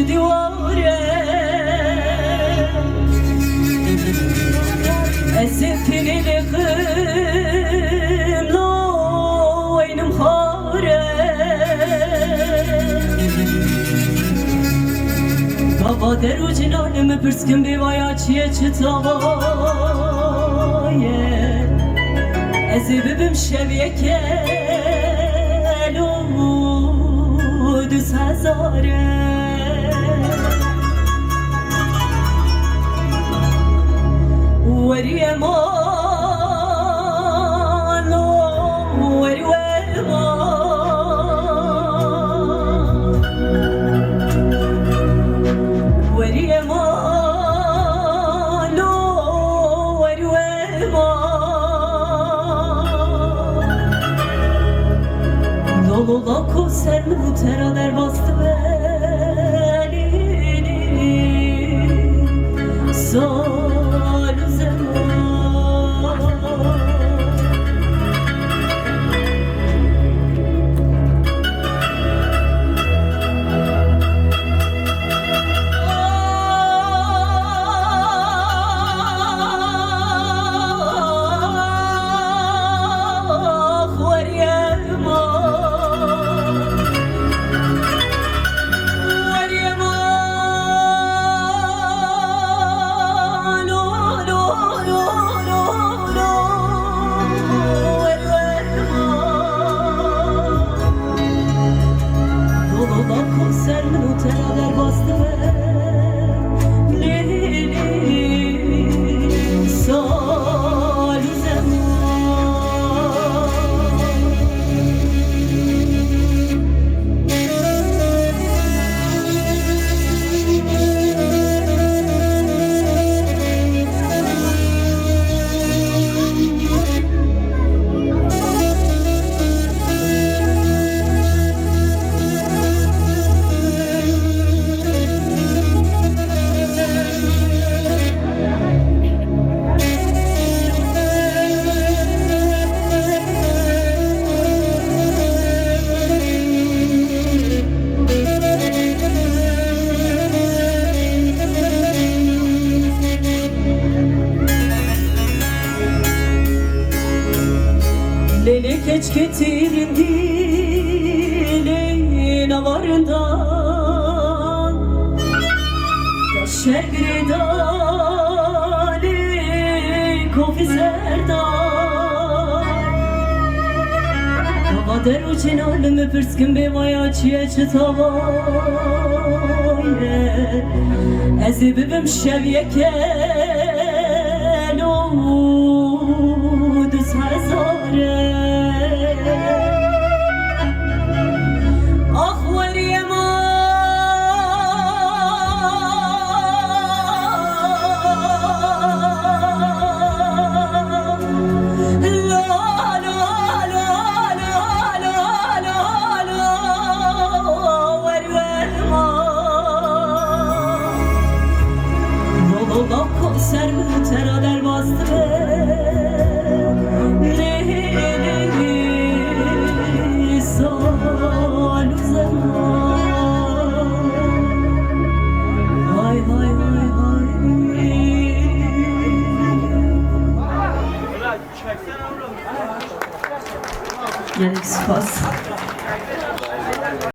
دیواره اسفینی لقم لو وینم خاره بابا درو جنانم پرسکم بیوایا چیه چطایه ازی ببیم شویه که لو 2000 وری امان وری امان وری امان وری امان Lola ko sermu teralar bastı belini Salu zaman Lele keç getirin dilin avarından Yaşer bir dali kofi serdan Kavader uçin alımı pırskin bevaya çiye çıtavayre Ezi bibim şevye kel o 2000 Lola konservi teralar bastı Leyli salu zaman Hay hay hay hay Gereksiz fazla